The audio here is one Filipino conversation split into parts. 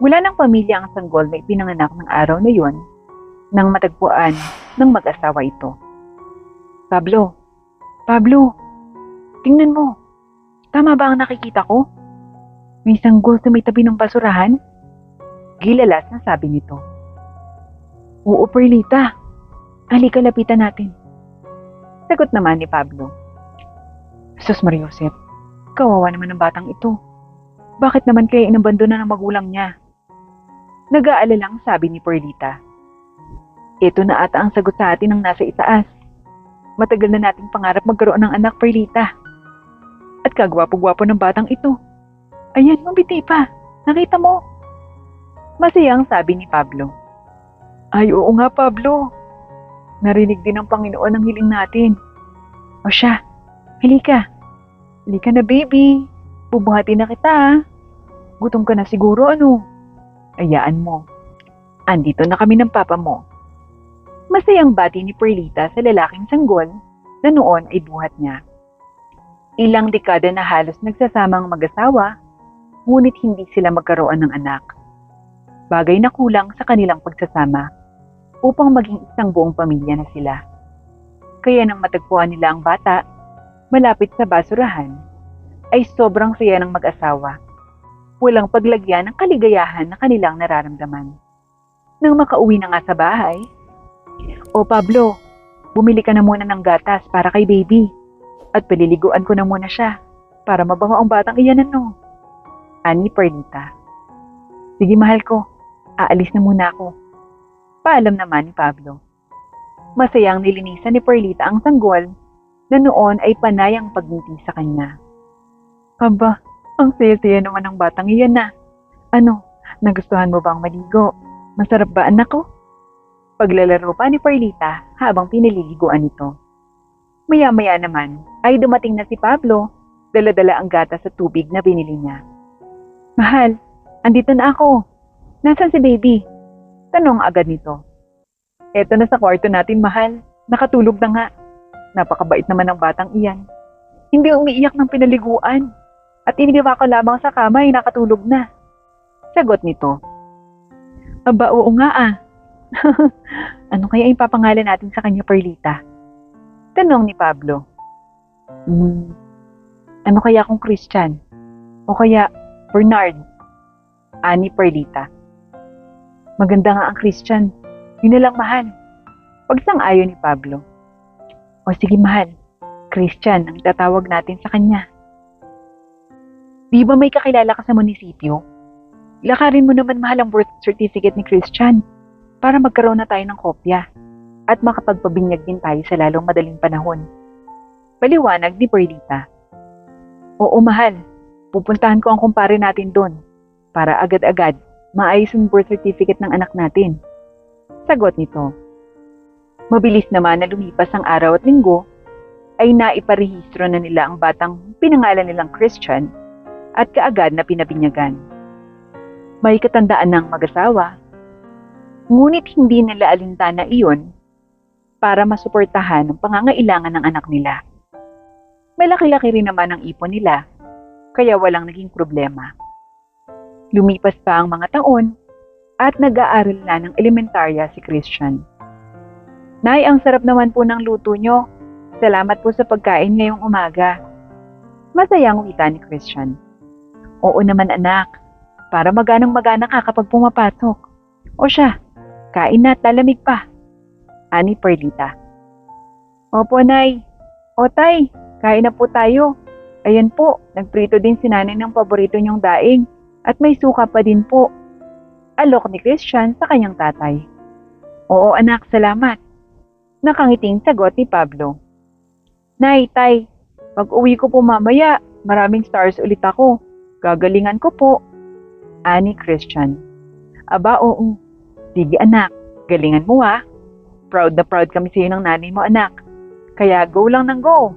Wala ng pamilya ang sanggol na ipinanganak ng araw na yon nang matagpuan ng mag-asawa ito. Pablo, Pablo, tingnan mo. Tama ba ang nakikita ko? May sanggol sa may tabi ng basurahan? Gilalas na sabi nito. Oo, Perlita. Halika, lapitan natin. Sagot naman ni Pablo. Sus Mariosep, kawawa naman ang batang ito. Bakit naman kaya inabandona ng magulang niya? Nag-aalalang sabi ni Perlita. Ito na ata ang sagot sa atin ng nasa itaas. Matagal na nating pangarap magkaroon ng anak, Perlita. At kagwapo-gwapo ng batang ito. Ayan, mabiti pa. Nakita mo? Masayang sabi ni Pablo. Ay, oo nga, Pablo. Narinig din ng Panginoon ang hiling natin. O siya, halika. Halika na, baby. Bubuhati na kita. Gutom ka na siguro, ano? Ayaan mo. Andito na kami ng papa mo. Masayang bati ni Perlita sa lalaking sanggol na noon ay buhat niya. Ilang dekada na halos nagsasamang mag-asawa, ngunit hindi sila magkaroon ng anak. Bagay na kulang sa kanilang pagsasama upang maging isang buong pamilya na sila. Kaya nang matagpuan nila ang bata, malapit sa basurahan, ay sobrang saya ng mag-asawa. Walang paglagyan ng kaligayahan na kanilang nararamdaman. Nang makauwi na nga sa bahay, O Pablo, bumili ka na muna ng gatas para kay baby. At paliliguan ko na muna siya para mabango ang batang iyan, ano? Ani Perlita. Sige mahal ko, aalis na muna ako. Paalam naman ni Pablo. Masayang nilinisan ni Perlita ang sanggol na noon ay panay ang pagngiti sa kanya. Aba, ang saya-saya naman ng batang iyan na. Ano, nagustuhan mo bang maligo? Masarap ba anak ko? Paglalaro pa ni Perlita habang pinaliliguan ito. Maya-maya naman ay dumating na si Pablo, dala-dala ang gatas sa tubig na binili niya. Mahal, andito na ako. Nasaan si baby? Tanong agad nito. Eto na sa kwarto natin, mahal. Nakatulog na nga. Napakabait naman ng batang iyan. Hindi umiiyak ng pinaliguan. At inigawa ko lamang sa kama ay nakatulog na. Sagot nito. Aba, oo nga ah. Ano kaya ipapangalan natin sa kanya, Perlita? Tanong ni Pablo. Ano kaya kung Christian? O kaya Bernard? Ani Perlita. Maganda nga ang Christian. Yun na lang, mahal. Pagsang-ayon ni Pablo. O sige, mahal. Christian ang tatawag natin sa kanya. Di ba may kakilala ka sa munisipyo? Lakarin mo naman, mahal, ang birth certificate ni Christian para magkaroon na tayo ng kopya at makapagpabinyag din tayo sa lalong madaling panahon. Paliwanag ni Perlita. Oo, mahal. Pupuntahan ko ang kumpare natin doon para agad-agad maayos ang birth certificate ng anak natin. Sagot nito. Mabilis naman na lumipas ang araw at linggo, ay naiparehistro na nila ang batang pinangalan nilang Christian at kaagad na pinabinyagan. May katandaan ng mag-asawa, ngunit hindi nila alintana iyon para masuportahan ang pangangailangan ng anak nila. Malaki-laki rin naman ang ipon nila, kaya walang naging problema. Lumipas pa ang mga taon at nag-aaral na ng elementarya si Christian. Nay, ang sarap naman po ng luto nyo. Salamat po sa pagkain ngayong umaga. Masayang wika ni Christian. Oo naman anak, para maganang-magana ka kapag pumapasok. O siya, kain na at lalamig pa. Ani Perlita. Opo, Nay. O Tay, kain na po tayo. Ayan po, nagprito din si nanay ng paborito niyong daing at may suka pa din po. Alok ni Christian sa kanyang tatay. Oo anak, salamat. Nakangiting sagot ni Pablo. Nay, Tay, pag uwi ko po mamaya, maraming stars ulit ako. Gagalingan ko po. Ani Christian. Aba, oo. Sige anak, galingan mo ah. Proud na proud kami sa iyo ng nanay mo, anak. Kaya go lang ng go.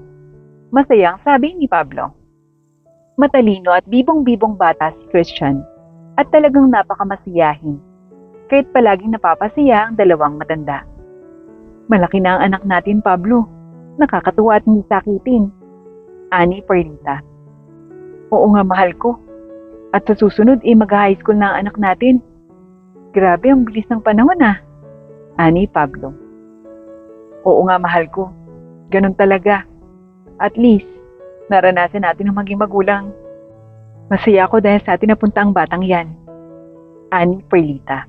Masayang sabi ni Pablo. Matalino at bibong-bibong bata si Christian at talagang napakamasiyahin. Kahit palaging napapasaya ang dalawang matanda. Malaki na ang anak natin, Pablo. Nakakatuwa at hindi sakitin. Ani Perlita. Oo nga, mahal ko. At sa susunod, mag-high school na ang anak natin. Grabe, ang bilis ng panahon ani Pablo. Oo nga, mahal ko. Ganun talaga. At least, naranasan natin ang maging magulang. Masaya ako dahil sa atin napunta ang batang yan. Ani Perlita.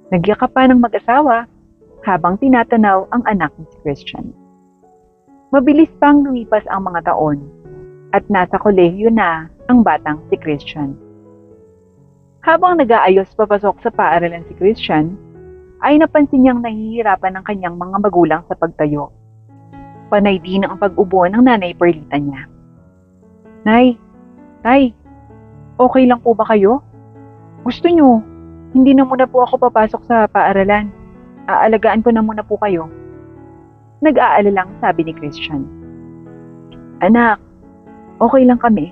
Nagyakap pa ng mag-asawa habang tinatanaw ang anak ni si Christian. Mabilis pang lumipas ang mga taon at nasa kolehiyo na ang batang si Christian. Habang nag-aayos papasok sa paaralan si Christian, ay napansin niyang nahihirapan ng kanyang mga magulang sa pagtayo. Panay din ang pag-ubo ng nanay Perlita niya. Nay, Tay, okay lang po ba kayo? Gusto niyo, hindi na muna po ako papasok sa paaralan. Aalagaan ko na muna po kayo. Nag-aalalang sabi ni Christian. Anak, okay lang kami.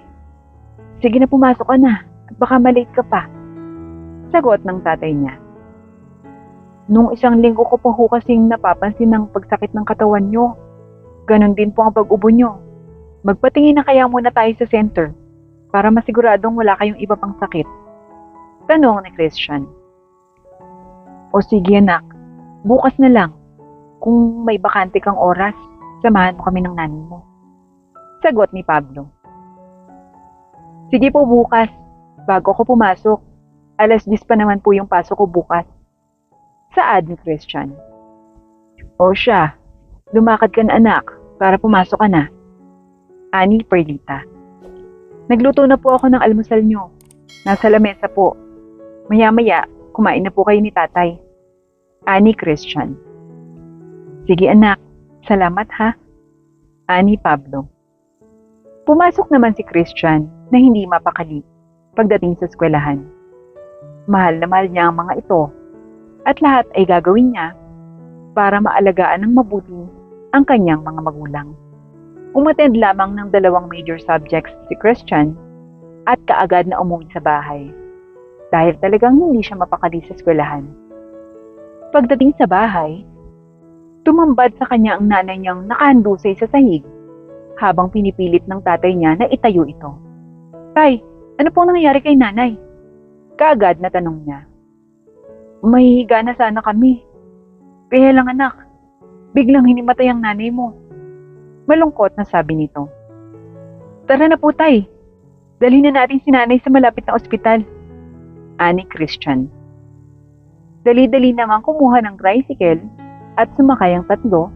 Sige na, pumasok ka na at baka malate ka pa. Sagot ng tatay niya. Nung isang linggo ko po kasing napapansin ng pagsakit ng katawan niyo. Ganon din po ang pag-ubo niyo. Magpatingin na kaya muna tayo sa center para masiguradong wala kayong iba pang sakit. Tanong ni Christian. O sige anak, bukas na lang. Kung may bakante kang oras, samahan mo kami ng nanay mo. Sagot ni Pablo. Sige po bukas, bago ako pumasok. 10:00 pa naman po yung pasok ko bukas. Saad ni Christian. O siya, lumakad ka na anak, para pumasok ka na. Ani Perlita. Nagluto na po ako ng almusal nyo. Nasa lamesa po. Maya-maya, kumain na po kayo ni tatay. Ani Christian. Sige anak, salamat ha. Ani Pablo. Pumasok naman si Christian na hindi mapakali pagdating sa eskwelahan. Mahal na mahal niya ang mga ito at lahat ay gagawin niya para maalagaan ng mabuti ang kanyang mga magulang. Umattend lamang ng 2 major subjects si Christian at kaagad na umuwi sa bahay dahil talagang hindi siya mapakali sa eskwelahan. Pagdating sa bahay, tumambad sa kanya ang nanay niyang nakahandusay sa sahig habang pinipilit ng tatay niya na itayo ito. Tay, ano pong nangyayari kay nanay? Kaagad na tanong niya. May higa na sana kami. Kaya lang anak, biglang hinimatay ang nanay mo. Malungkot na sabi nito. Tara na po tay, dalhin na natin si nanay sa malapit na ospital. Ani Christian. Dali-dali namang kumuha ng tricycle at sumakay ang tatlo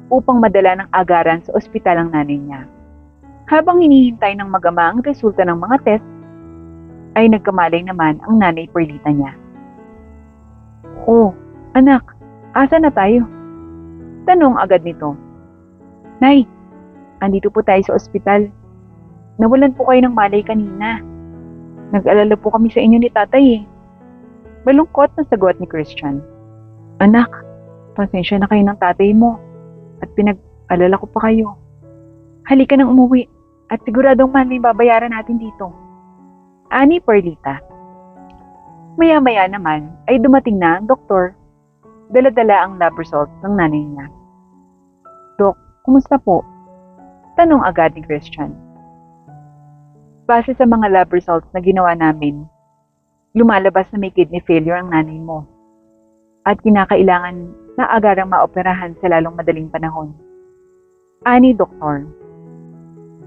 upang madala ng agaran sa ospital ang nanay niya. Habang hinihintay ng magama ang resulta ng mga test, ay nagkamalay naman ang nanay Perlita niya. Oh, anak, asa na tayo? Tanong agad nito. Nay, andito po tayo sa ospital. Nawalan po kayo ng malay kanina. Nag-alala po kami sa inyo ni tatay eh. Malungkot na sagot ni Christian. Anak, pasensya na kayo ng tatay mo at pinag-alala ko pa kayo. Halika nang umuwi at siguradong mahal na yung babayaran natin dito. Ani Perlita. Maya-maya naman ay dumating na ang doktor. Dala-dala ang lab results ng nanay niya. Dok, kumusta po? Tanong agad ni Christian. Base sa mga lab results na ginawa namin, lumalabas na may kidney failure ang nanay mo at kinakailangan na agarang maoperahan sa lalong madaling panahon. Ani doktor.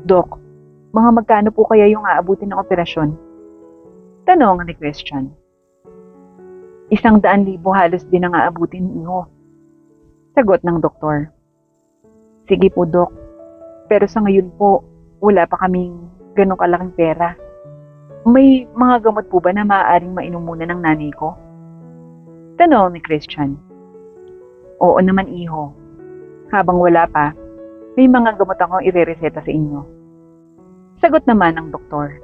Dok, mga magkano po kaya yung aabutin ng operasyon? Tanong ni Christian. 100,000 halos din ang aabutin niyo. Sagot ng doktor. Sige po dok, pero sa ngayon po, wala pa kaming ganong kalaking pera. May mga gamot po ba na maaaring mainom muna ng nanay ko? Tanong ni Christian. Oo naman iho. Habang wala pa, may mga gamot akong irereseta sa inyo. Sagot naman ng doktor.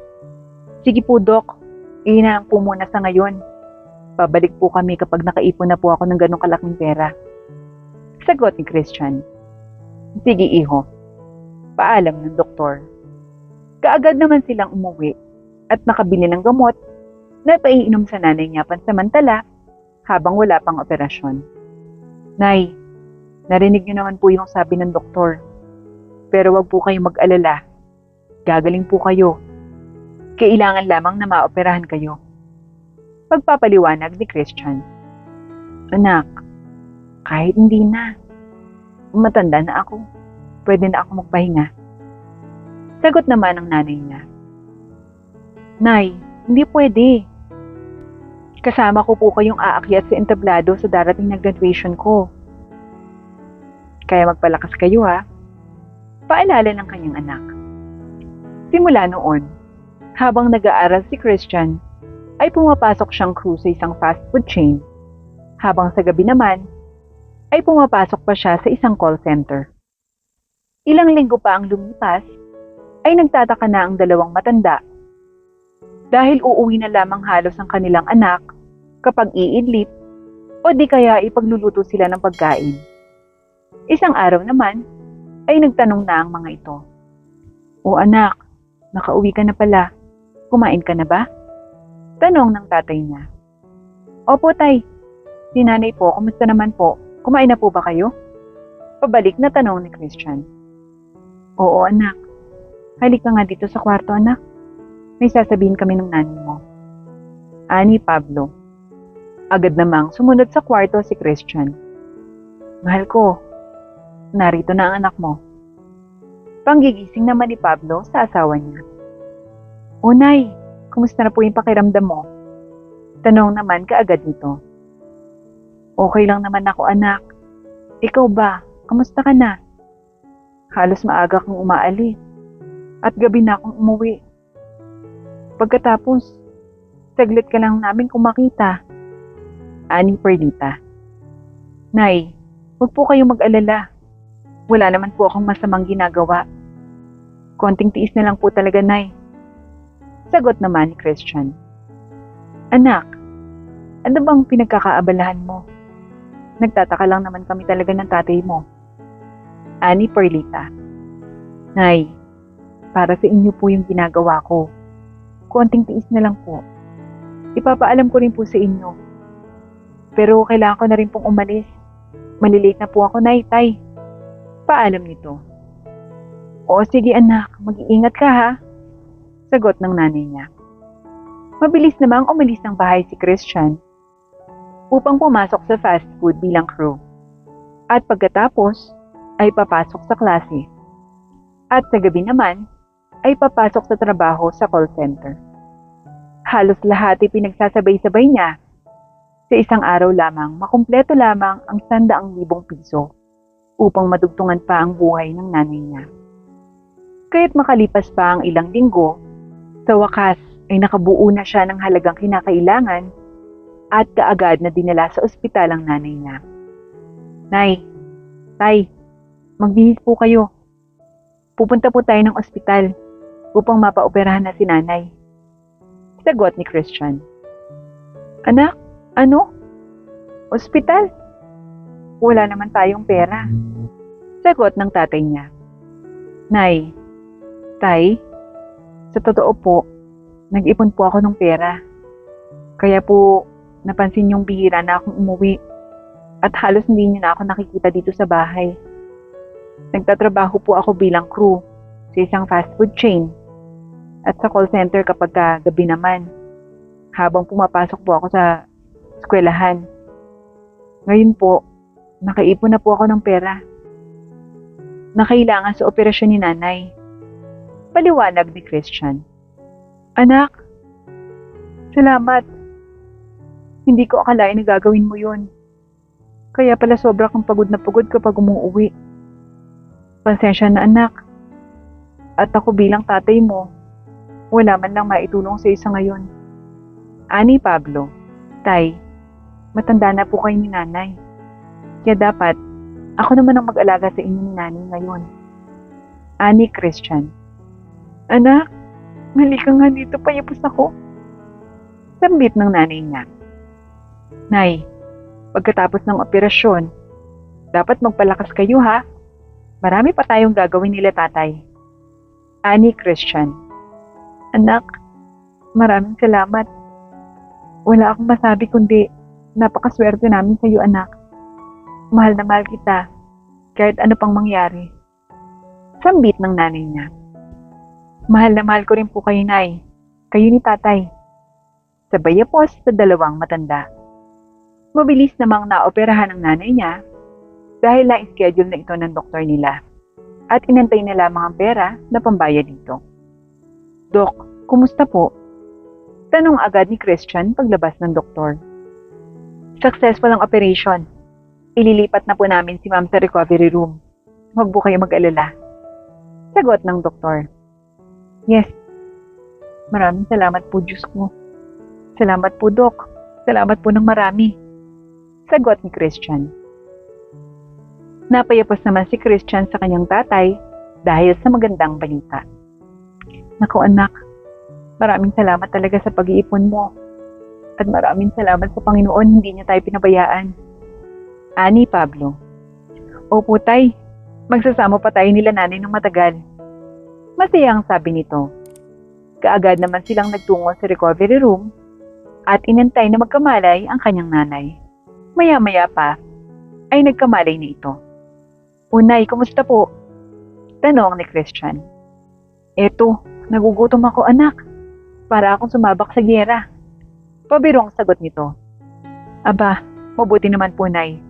Sige po dok, ihinaan po muna sa ngayon. Babalik po kami kapag nakaipon na po ako ng ganong kalaking pera. Sagot ni Christian. Sige iho. Paalam ng doktor. Kaagad naman silang umuwi at nakabili ng gamot na paiinom sa nanay niya pansamantala habang wala pang operasyon. Nay, narinig niyo naman po yung sabi ng doktor. Pero wag po kayong mag-alala. Gagaling po kayo. Kailangan lamang na maoperahan kayo. Pagpapaliwanag ni Christian. Anak, kahit hindi na. Matanda na ako. Pwede na ako magpahinga. Sagot naman ng nanay niya. Nay, hindi pwede. Kasama ko po kayong aakyat sa entablado sa darating na graduation ko. Kaya magpalakas kayo ha. Paalala ng kanyang anak. Simula noon, habang nag-aaral si Christian, ay pumapasok siyang crew sa isang fast food chain, habang sa gabi naman, ay pumapasok pa siya sa isang call center. Ilang linggo pa ang lumipas, ay nagtataka na ang dalawang matanda dahil uuwi na lamang halos ang kanilang anak kapag iidlip o di kaya ipagluluto sila ng pagkain. Isang araw naman, ay nagtanong na ang mga ito. O anak, nakauwi ka na pala. Kumain ka na ba? Tanong ng tatay niya. Opo tay, si nanay po, kumusta naman po? Kumain na po ba kayo? Pabalik na tanong ni Christian. Oo anak, halika nga dito sa kwarto anak. May sasabihin kami ng nanay mo. Ani Pablo. Agad namang sumunod sa kwarto si Christian. Mahal ko, narito na ang anak mo. Panggigising naman ni Pablo sa asawa niya. O nay, kumusta na po yung pakiramdam mo? Tanong naman kaagad nito. Okay lang naman ako anak. Ikaw ba, kamusta ka na? Halos maaga kang umaalis at gabi na akong umuwi. Pagkatapos, saglit ka lang namin kumakita. Ani Perlita. Nay, huwag po kayong mag-alala. Wala naman po akong masamang ginagawa. Konting tiis na lang po talaga, Nay. Sagot naman ni Christian. Anak, ano bang pinagkakaabalahan mo? Nagtataka lang naman kami talaga ng tatay mo. Ani Perlita. Nay, para sa inyo po yung ginagawa ko. Konting tiis na lang po. Ipapaalam ko rin po sa inyo. Pero kailangan ko na rin pong umalis. Malilate na po ako, Nay, Tay. Paalam nito. O sige anak, mag-iingat ka ha. Sagot ng nanay niya. Mabilis namang umalis ng bahay si Christian upang pumasok sa fast food bilang crew. At pagkatapos ay papasok sa klase. At sa gabi naman ay papasok sa trabaho sa call center. Halos lahat ay pinagsasabay-sabay niya. Sa isang araw lamang, makumpleto lamang ang 100,000 piso upang madugtungan pa ang buhay ng nanay niya. Kaya't makalipas pa ang ilang linggo, sa wakas ay nakabuo na siya ng halagang kinakailangan at kaagad na dinala sa ospital ang nanay niya. Nay, Tay, magbihis po kayo. Pupunta po tayo ng ospital upang mapaoperahan na si nanay. Sagot ni Christian. Anak, ano? Ospital? Wala naman tayong pera. Sagot ng tatay niya. Nay, Tay, sa totoo po, nag-ipon po ako ng pera. Kaya po, napansin yung bihira na akong umuwi at halos hindi niyo na ako nakikita dito sa bahay. Nagtatrabaho po ako bilang crew sa isang fast food chain at sa call center kapag gabi naman habang pumapasok po ako sa eskwelahan. Ngayon po, nakaipon na po ako ng pera na kailangan sa operasyon ni nanay. Paliwanag ni Christian. Anak, salamat. Hindi ko akalain na gagawin mo yun. Kaya pala sobra kang pagod na pagod kapag umuwi. Pasensya na anak. At ako bilang tatay mo, wala man lang maitulong sa isa ngayon. Ani Pablo, Tay, matanda na po kayo ni nanay. Kaya dapat, ako naman ang mag-alaga sa inyo ni nanay ngayon. Ani Christian. Anak, halika nga dito, payapos ako. Sambit ng nanay niya. Nay, pagkatapos ng operasyon, dapat magpalakas kayo ha. Marami pa tayong gagawin nila tatay. Ani Christian. Anak, maraming salamat. Wala akong masabi kundi napakaswerte namin sa iyo anak. Mahal na mahal kita, kahit ano pang mangyari. Sambit ng nanay niya. Mahal na mahal ko rin po kayo, Nay. kayo ni tatay. Sabay yapos sa dalawang matanda. Mabilis namang naoperahan ang nanay niya dahil na-schedule na ito ng doktor nila at inantay na lamang ang pera na pambayad dito. Dok, kumusta po? Tanong agad ni Christian paglabas ng doktor. Successful ang operation. Ililipat na po namin si ma'am sa recovery room. Huwag po kayo mag-alala. Sagot ng doktor. Yes. Maraming salamat po, Diyos ko. Salamat po, Dok. Salamat po ng marami. Sagot ni Christian. Napayapos naman si Christian sa kanyang tatay dahil sa magandang balita. Naku anak, maraming salamat talaga sa pag-iipon mo. At maraming salamat sa Panginoon, hindi niya tayo pinabayaan. Ani Pablo. Opo tay, magsasama pa tayo nila nanay ng matagal. Masaya ang sabi nito. Kaagad naman silang nagtungo sa recovery room at inantay na magkamalay ang kanyang nanay. Maya-maya pa ay nagkamalay na ito. Unay, kumusta po? Tanong ni Christian. Eto, nagugutom ako anak. Para akong sumabak sa gyera. Pabirong sagot nito. Aba, mabuti naman po, Nay.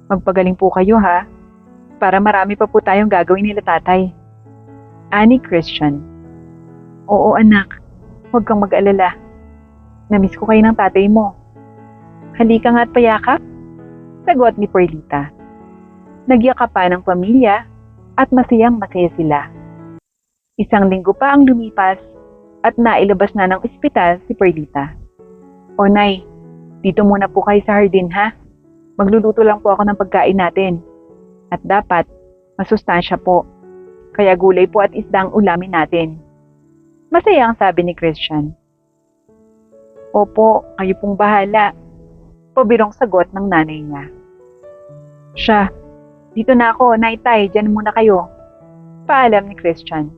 Magpagaling po kayo ha, para marami pa po tayong gagawin nila tatay. Ani Christian. Oo anak, huwag kang mag-alala. Namiss ko kayo ng tatay mo. Halika nga at payakap. Sagot ni Perlita. Nagyakapan ng pamilya at masayang masaya sila. Isang linggo pa ang lumipas at nailabas na ng ospital si Perlita. O Nay, dito muna po kayo sa hardin ha. Magluluto lang po ako ng pagkain natin. At dapat, masustansya po. Kaya gulay po at isda ang ulamin natin. Masaya ang sabi ni Christian. Opo, kayo pong bahala. Pabirong sagot ng nanay niya. Siya, dito na ako, Nay-tay, dyan muna kayo. Paalam ni Christian.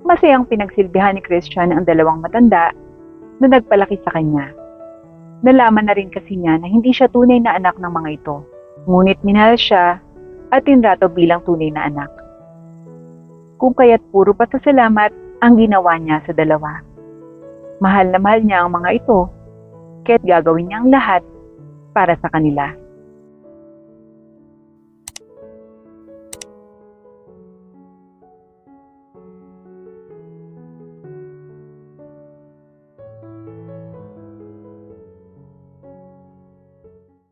Masayang pinagsilbihan ni Christian ang dalawang matanda na nagpalaki sa kanya. Nalaman na rin kasi niya na hindi siya tunay na anak ng mga ito. Ngunit minahal siya at tinrato bilang tunay na anak. Kung kaya't puro pasasalamat ang ginawa niya sa dalawa. Mahal na mahal niya ang mga ito, kaya't gagawin niya ang lahat para sa kanila.